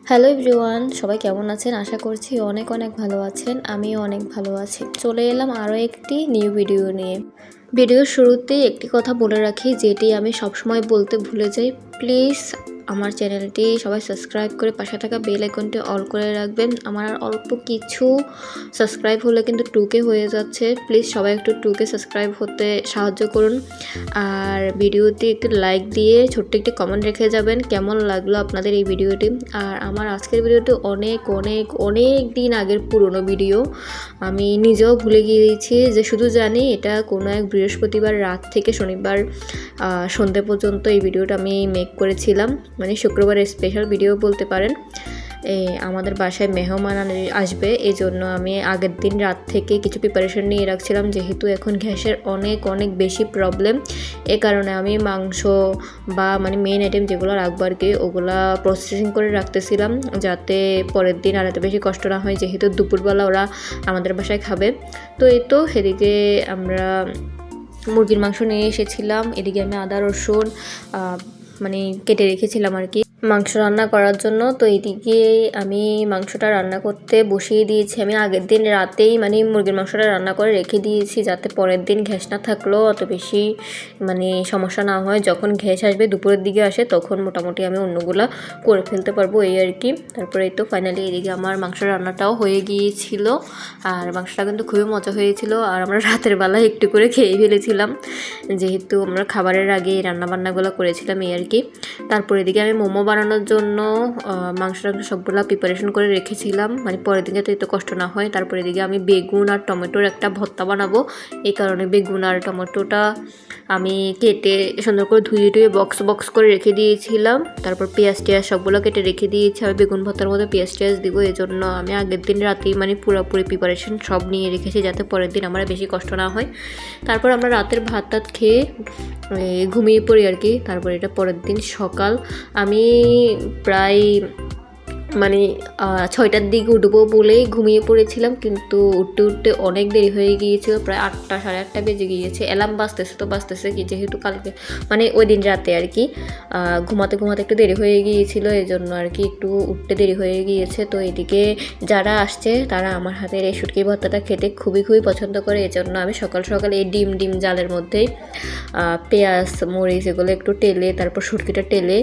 Hello everyone, সবাই কেমন আছেন? আশা করছি অনেক অনেক ভালো আছেন। আমিও অনেক ভালো আছি। চলে এলাম আরও একটি নিউ ভিডিও নিয়ে। ভিডিওর শুরুতেই একটি কথা বলে রাখি, যেটি আমি সবসময় বলতে ভুলে যাই। প্লিজ আমার চ্যানেলটি সবাই সাবস্ক্রাইব করে পাশে থাকা বেল আইকনটি অল করে রাখবেন। আমার আর অল্প কিছু সাবস্ক্রাইব হলে কিন্তু 2K হয়ে যাচ্ছে। প্লিজ সবাই একটু 2K সাবস্ক্রাইব হতে সাহায্য করুন। আর ভিডিওতে একটু লাইক দিয়ে ছোট্ট একটি কমেন্ট রেখে যাবেন কেমন লাগলো আপনাদের এই ভিডিওটি। আর আমার আজকের ভিডিওটি অনেক অনেক অনেক দিন আগের পুরনো ভিডিও। আমি নিজেও ভুলে গিয়েছি, যে শুধু জানি এটা কোনো এক বৃহস্পতিবার রাত থেকে শনিবার সন্ধ্যে পর্যন্ত এই ভিডিওটা আমি মেক করেছিলাম। মানে শুক্রবারের স্পেশাল ভিডিও বলতে পারেন। আমাদের বাসায় মেহমান আসবে, এই জন্য আমি আগের দিন রাত থেকে কিছু প্রিপারেশন নিয়ে রাখছিলাম, যেহেতু এখন গ্যাসের অনেক অনেক বেশি প্রবলেম। এ কারণে আমি মাংস বা মানে মেন আইটেম যেগুলো রাখবো আর কি, ওগুলা প্রসেসিং করে রাখতেছিলাম, যাতে পরের দিন আর এত বেশি কষ্ট না হয়, যেহেতু দুপুরবেলা ওরা আমাদের বাসায় খাবে। তো এই তো সেদিকে আমরা মুরগির মাংস নিয়ে এসেছিলাম। এদিকে আমি আদা রসুন মানে কেটে রেখেছিলাম আর কি মাংস রান্না করার জন্য। তো এইদিকে আমি মাংসটা রান্না করতে বসিয়ে দিয়েছি। আমি আগের দিন রাতেই মানে মুরগির মাংসটা রান্না করে রেখে দিয়েছি, যাতে পরের দিন গ্যাস না থাকলেও অত বেশি মানে সমস্যা না হয়। যখন গ্যাস আসবে দুপুরের দিকে আসে, তখন মোটামুটি আমি অন্যগুলা করে ফেলতে পারবো, এই আর কি। তারপরে এই তো ফাইনালি এদিকে আমার মাংস রান্নাটাও হয়ে গিয়েছিল। আর মাংসটা কিন্তু খুবই মজা হয়েছিল। আর আমরা রাতের বেলা একটু করে খেয়ে ফেলেছিলাম, যেহেতু আমরা খাবারের আগে রান্নাবান্নাগুলো করেছিলাম, এই আর কি। তারপরে এদিকে আমি মোমো বানানোর জন্য মাংসটা সবগুলো প্রিপারেশন করে রেখেছিলাম, মানে পরের দিন যাতে এত কষ্ট না হয়। তারপরে এদিকে আমি বেগুন আর টমেটোর একটা ভর্তা বানাবো, এই কারণে বেগুন আর টমেটোটা আমি কেটে সুন্দর করে ধুয়ে টুয়ে বক্স বক্স করে রেখে দিয়েছিলাম। তারপর পেঁয়াজ টিয়াজ সবগুলো কেটে রেখে দিয়েছি। আমি বেগুন ভর্তার মধ্যে পেঁয়াজ টিয়াজ দিব, এই জন্য আমি আগের দিন রাতেই মানে পুরোপুরি প্রিপারেশন সব নিয়ে রেখেছি, যাতে পরের দিন আমার বেশি কষ্ট না হয়। তারপর আমরা রাতের ভাত টাত খেয়ে ঘুমিয়ে পড়ি আর কি। তারপর এটা পরের দিন সকাল। আমি প্রায় মানে 6টার দিকে উঠবো বলেই ঘুমিয়ে পড়েছিলাম, কিন্তু উঠতে উঠতে অনেক দেরি হয়ে গিয়েছিল। প্রায় 8টা সাড়ে 8টা বেজে গিয়েছে। অ্যালার্ম বাজতেছে কি, যেহেতু কালকে মানে ওই দিন রাতে আর কি ঘুমাতে ঘুমাতে একটু দেরি হয়ে গিয়েছিল, এই জন্য আর কি একটু উঠতে দেরি হয়ে গিয়েছে। তো এদিকে যারা আসছে তারা আমার হাতের এই শুটকি ভর্তাটা খেতে খুবই খুবই পছন্দ করে, এই জন্য আমি সকাল সকাল এই ডিম জালের মধ্যেই পেঁয়াজ মরিচ এগুলো একটু টেলে, তারপর শুটকিটা টেলে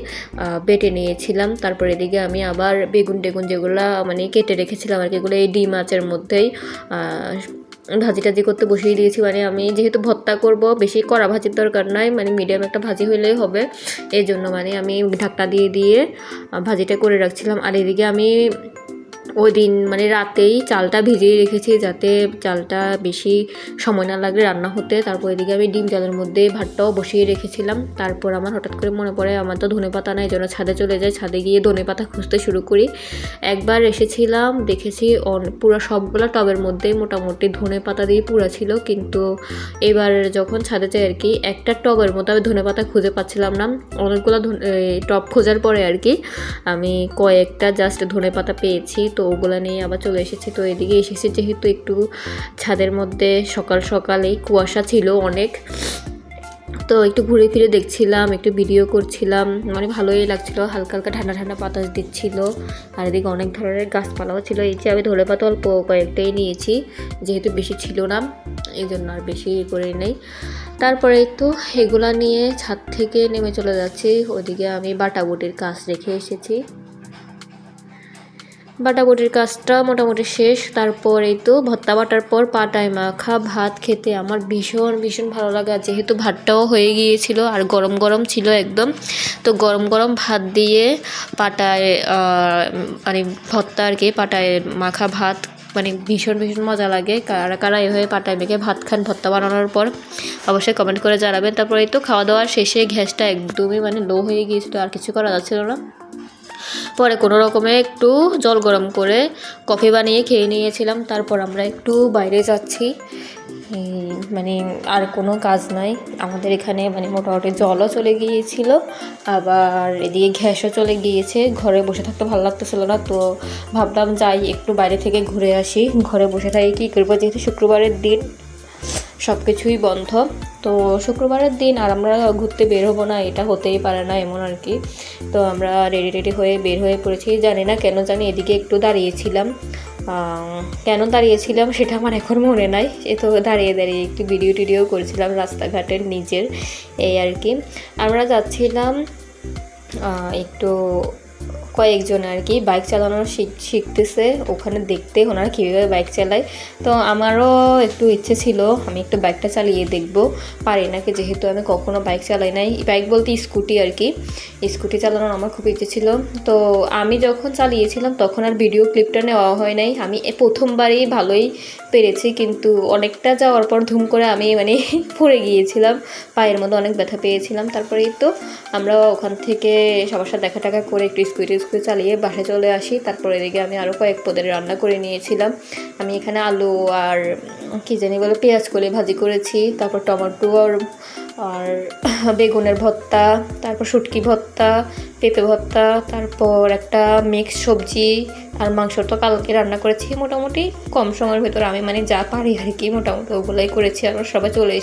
বেটে নিয়েছিলাম। তারপর এদিকে আমি আবার বেগুন টেগুন যেগুলো মানে কেটে রেখেছিলাম আর কি, এগুলো এই ডিম মাছের মধ্যেই ভাজি টাজি করতে বসিয়ে দিয়েছি। মানে আমি যেহেতু ভর্তা করব, বেশি কড়া ভাজির দরকার নাই, মানে মিডিয়াম একটা ভাজি হলেই হবে, এই জন্য মানে আমি ঢাকনা দিয়ে দিয়ে ভাজিটা করে রাখছিলাম। আর এদিকে আমি ওই দিন মানে রাতেই চালটা ভিজিয়ে রেখেছি, যাতে চালটা বেশি সময় না লাগে রান্না হতে। তারপর এদিকে আমি ডিম চালের মধ্যে ভাতটাও বসিয়ে রেখেছিলাম। তারপর আমার হঠাৎ করে মনে পড়ে আমার তো ধনেপাতা নাই, জন্য ছাদে চলে যাই। ছাদে গিয়ে ধনেপাতা খুঁজতে শুরু করি। একবার এসেছিলাম, দেখেছি পুরো সবগুলো টবের মধ্যেই মোটামুটি ধনেপাতা দিয়ে পুরা ছিল, কিন্তু এবার যখন ছাদে যাই আর কি, একটা টবের মধ্যে আমি ধনেপাতা খুঁজে পাচ্ছিলাম না। অনেকগুলো টব খোঁজার পরে আর কি আমি কয়েকটা জাস্ট ধনেপাতা পেয়েছি, তো ওগুলো নিয়ে আবার চলে এসেছি। তো এদিকে এসেছি যেহেতু একটু ছাদের মধ্যে সকাল সকালেই কুয়াশা ছিল অনেক, তো একটু ঘুরে ফিরে দেখছিলাম, একটু ভিডিও করছিলাম, মানে ভালোই লাগছিল। হালকা হালকা ঠান্ডা ঠান্ডা বাতাস দিচ্ছিল। আর এদিকে অনেক ধরনের গাছপালাও ছিল। এই যে আমি ধনেপাতা অল্প কয়েকটাই নিয়েছি, যেহেতু বেশি ছিল না, এই জন্য আর বেশি করে নেই। তারপরে তো এগুলা নিয়ে ছাদ থেকে নেমে চলে যাচ্ছি। ওইদিকে আমি বাটাবুটির কাজ রেখে এসেছি, বাটাবুটির কাজটা মোটামুটি শেষ। তারপর এই তো ভর্তা বাটার পর পাটায় মাখা ভাত খেতে আমার ভীষণ ভীষণ ভালো লাগে। আর যেহেতু ভাতটাও হয়ে গিয়েছিল আর গরম গরম ছিল একদম, তো গরম গরম ভাত দিয়ে পাটায় মানে ভর্তা আর কি, পাটায় মাখা ভাত মানে ভীষণ ভীষণ মজা লাগে। কারা কারা এভাবে পাটায় মেখে ভাত খান ভর্তা বানানোর পর, অবশ্যই কমেন্ট করে জানাবেন। তারপর এই তো খাওয়া দাওয়ার শেষে গ্যাসটা একদমই মানে লো হয়ে গিয়েছিল, আর কিছু করা যাচ্ছিল না। পরে কোনো রকমে একটু জল গরম করে কফি বানিয়ে খেয়ে নিয়েছিলাম। তারপর আমরা একটু বাইরে যাচ্ছি, মানে আর কোনো কাজ নাই আমাদের এখানে, মানে মোটামুটি জলও চলে গিয়েছিল, আবার এদিকে গ্যাসও চলে গিয়েছে। ঘরে বসে থাকতে ভালো লাগতেছিল না, তো ভাবলাম যাই একটু বাইরে থেকে ঘুরে আসি। ঘরে বসে থাকি কী করবো, যেহেতু শুক্রবারের দিন সব কিছুই বন্ধ। তো শুক্রবারের দিন আর আমরা ঘুরতে বের হবো না এটা হতেই পারে না, এমন আর কি। তো আমরা রেডি হয়ে বের হয়ে পড়েছি, জানি না কেন জানি এদিকে একটু দাঁড়িয়েছিলাম। কেন দাঁড়িয়েছিলাম সেটা আমার এখন মনে নাই, এ তো দাঁড়িয়ে একটু ভিডিও করেছিলাম রাস্তাঘাটের নিজের, এই আর কি। আমরা যাচ্ছিলাম একটু কয়েকজন আর কি বাইক চালানো শিখতেছে, ওখানে দেখতে ওনারা কীভাবে বাইক চালায়। তো আমারও একটু ইচ্ছে ছিল আমি একটু বাইকটা চালিয়ে দেখব পারি নাকি, যেহেতু আমি কখনো বাইক চালাই নাই। বাইক বলতে স্কুটি আর কি, স্কুটি চালানোর আমার খুব ইচ্ছে ছিল। তো আমি যখন চালিয়েছিলাম তখন আর ভিডিও ক্লিপটা নেওয়া হয় নাই, আমি প্রথমবারই ভালোই পেরেছি, কিন্তু অনেকটা যাওয়ার পর ধুম করে আমি পড়ে গিয়েছিলাম, পায়ের মধ্যে অনেক ব্যথা পেয়েছিলাম। তারপরেই তো আমরা ওখান থেকে সবার সাথে দেখা টাকা করে একটু স্কুটি চালিয়ে বাসায় চলে আসি। তারপরে এদিকে আমি আরও কয়েক পদের রান্না করে নিয়েছিলাম। আমি এখানে আলু আর কী জানি বলে পেঁয়াজ করে ভাজি করেছি, তারপর টমেটো আর বেগুনের ভর্তা, তারপর শুটকি ভর্তা, পেঁপে ভর্তা, তারপর একটা মিক্স সবজি আর মাংস তো কালকে রান্না করেছি। মোটামুটি কম সময়ের ভেতর আমি যা পারি আর কি মোটামুটি ওগুলোই করেছি। আর সবাই চলে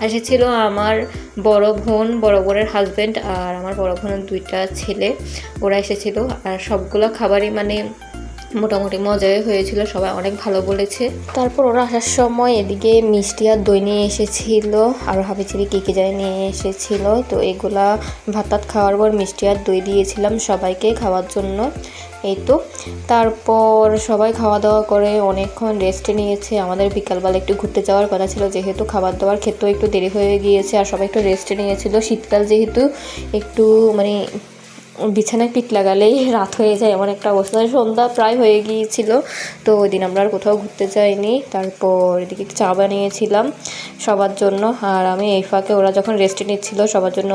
এসেছিল আমার বড় বোনের হাজব্যান্ড আর আমার বড় বোনের 2টা ছেলে, ওরা এসেছিলো। আর সবগুলো খাবারই মোটামুটি মজাই হয়েছিল, সবাই অনেক ভালো বলেছে। তারপর ওরা আসার সময় এদিকে মিষ্টি আর দই নিয়ে এসেছিল, আর হাবিচিরি কে জানি নিয়ে এসেছিল। তো এগুলা ভাত খাওয়ার পর মিষ্টি আর দই দিয়েছিলাম সবাইকে খাওয়ার জন্য। এই তো তারপর সবাই খাওয়া দাওয়া করে অনেকক্ষণ রেস্ট নিয়েছে। আমাদের বিকালবেলা একটু ঘুরতে যাওয়ার কথা ছিল, যেহেতু খাবার দাবার খেতেও একটু দেরি হয়ে গিয়েছে আর সবাই একটু রেস্ট নিয়েছিল। শীতকাল যেহেতু একটু বিছানায় পিঠ লাগালেই রাত হয়ে যায় এমন একটা অবস্থা, সন্ধ্যা প্রায় হয়ে গিয়েছিল। তো ওই দিন আমরা আর কোথাও ঘুরতে যাইনি। তারপর এদিকে চা বানিয়েছিলাম সবার জন্য, আর আমি এই ফাঁকে ওরা যখন রেস্ট নিচ্ছিল সবার জন্য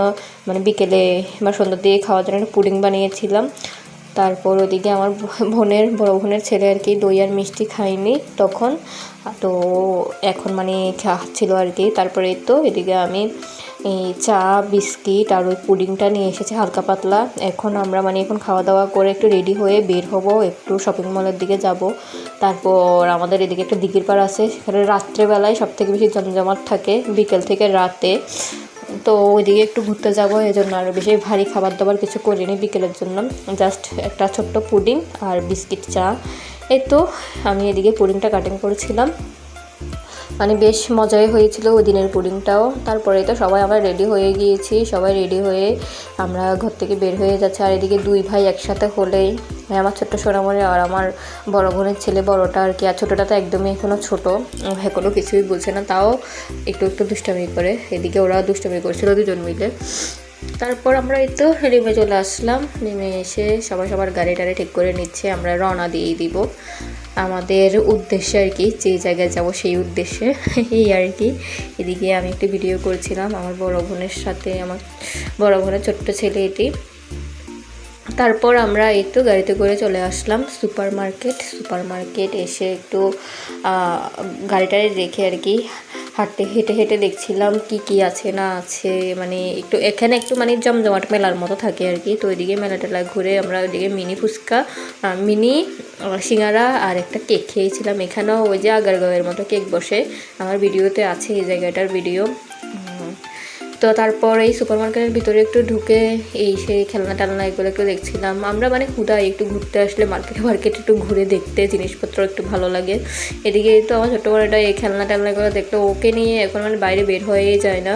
বিকেলে বা সন্ধ্যার দিকে খাওয়ার জন্য একটা পুডিং বানিয়েছিলাম। তারপর ওদিকে আমার বড় বোনের ছেলে আর কি দই আর মিষ্টি খাইনি তখন, তো এখন খাচ্ছিল আর কি। তারপরে তো এদিকে আমি এই চা বিস্কিট আর ওই পুডিংটা নিয়ে এসেছি হালকা পাতলা। এখন আমরা এখন খাওয়া দাওয়া করে একটু রেডি হয়ে বের হব, একটু শপিং মলের দিকে যাব। তারপর আমাদের এদিকে একটা দিঘির পাড় আছে, সেখানে রাত্রেবেলায় সবথেকে বেশি জমজমাট থাকে, বিকেল থেকে রাতে। তো ওইদিকে একটু ঘুরতে যাবো, এই জন্য আরও বেশি ভারী খাবার দাবার কিছু করিনি বিকেলের জন্য, জাস্ট একটা ছোট্ট পুডিং আর বিস্কিট চা। এই তো আমি এদিকে পুডিংটা কাটিং করেছিলাম, বেশ মজাই হয়েছিল ওই দিনের পুডিংটাও। তারপরে তো সবাই আমরা রেডি হয়ে গিয়েছি, সবাই রেডি হয়ে আমরা ঘর থেকে বের হয়ে যাচ্ছে। আর এদিকে 2 ভাই একসাথে হলেই, আমার ছোট্ট সোনামণি আর আমার বড় বোনের ছেলে বড়টা আর কি, আর ছোটোটা তো একদমই এখনও ছোটো, এখনও কিছুই বুঝছে না, তাও একটু দুষ্টামি করে। এদিকে ওরা দুষ্টামি করছিল 2জন মিলে। তারপর আমরা এই তো নেমে চলে আসলাম, নেমে এসে সবাই সবার গাড়ি টাড়ি ঠিক করে নিচ্ছে, আমরা রওনা দিয়ে দিব আমাদের উদ্দেশ্যে আর কি, যে জায়গায় যাব সেই উদ্দেশ্যে, এই আর কি। এদিকে আমি একটু ভিডিও করছিলাম আমার বড় বোনের সাথে, আমার বড় বোনের ছোট্ট ছেলে এটি। তারপর আমরা একটু গাড়িতে করে চলে আসলাম সুপার মার্কেট এসে একটু গাড়িটায় রেখে আর কি হেঁটে হেঁটে দেখছিলাম কি আছে না আছে, একটু এখানে একটু জমজমাট মেলার মতো থাকে আর কি। তো ওইদিকে মেলা টেলা ঘুরে আমরা ওইদিকে মিনি ফুচকা, মিনি সিঙ্গারা আর একটা কেক খেয়েছিলাম। এখানেও ওই যে আগারগাঁওয়ের মতো কেক বসে, আমার ভিডিওতে আছে এই জায়গাটার ভিডিও। তো তারপর এই সুপার মার্কেটের ভিতরে একটু ঢুকে এই সেই খেলনা টেলনা এগুলো একটু দেখছিলাম। আমরা হুদায় একটু ঘুরতে আসলে মার্কেট একটু ঘুরে দেখতে জিনিসপত্র একটু ভালো লাগে। এদিকে তো আমার ছোট্ট বড়টা এই খেলনা টেলনাগুলো দেখলে ওকে নিয়ে এখন বাইরে বের হয়েই যায় না,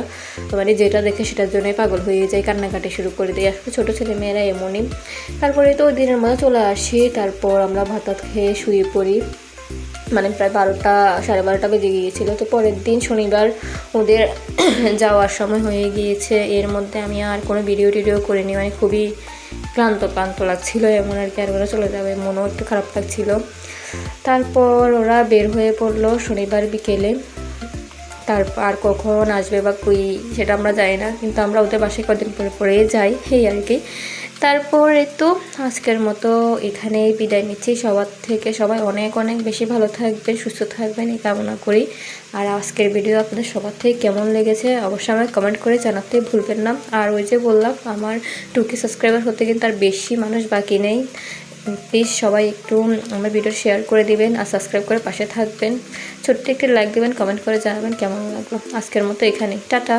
তো যেটা দেখে সেটার জন্যই পাগল হয়ে যায়, কান্নাকাটি শুরু করে দেয়। আসলে ছোটো ছেলে মেয়েরা এমনই। তারপরে তো ওই দিনের মধ্যে চলে আসি, তারপর আমরা ভাত খেয়ে শুয়ে পড়ি, প্রায় 12টা 12:30 বেজে গিয়েছিল। তো পরের দিন শনিবার ওদের যাওয়ার সময় হয়ে গিয়েছে, এর মধ্যে আমি আর কোনো ভিডিও করিনি, খুবই ক্লান্ত লাগছিল এমন আর কি। আর ওরা চলে যাবে মনও একটু খারাপ লাগছিল। তারপর ওরা বের হয়ে পড়লো শনিবার বিকেলে, তারপর আর কখন আসবে বা কই সেটা আমরা জানি না, কিন্তু আমরা ওদের বাসায় কদিন পরে যাই, এই আর কি। তারপরে তো আজকের মতো এখানেই বিদায় নিচ্ছি সবার থেকে। সবাই অনেক বেশি ভালো থাকবেন, সুস্থ থাকবেন এই কামনা করি। আর আজকের ভিডিও আপনাদের সবার থেকে কেমন লেগেছে অবশ্যই আমাকে কমেন্ট করে জানাতে ভুলবেন না। আর ওই যে বললাম আমার 2K সাবস্ক্রাইবার হতে কিন্তু আর বেশি মানুষ বাকি নেই, প্লিজ সবাই একটু আমার ভিডিও শেয়ার করে দিবেন আর সাবস্ক্রাইব করে পাশে থাকবেন। ছোট্ট একটি লাইক দিবেন, কমেন্ট করে জানাবেন কেমন লাগলো। আজকের মতো এখানেই, টাটা।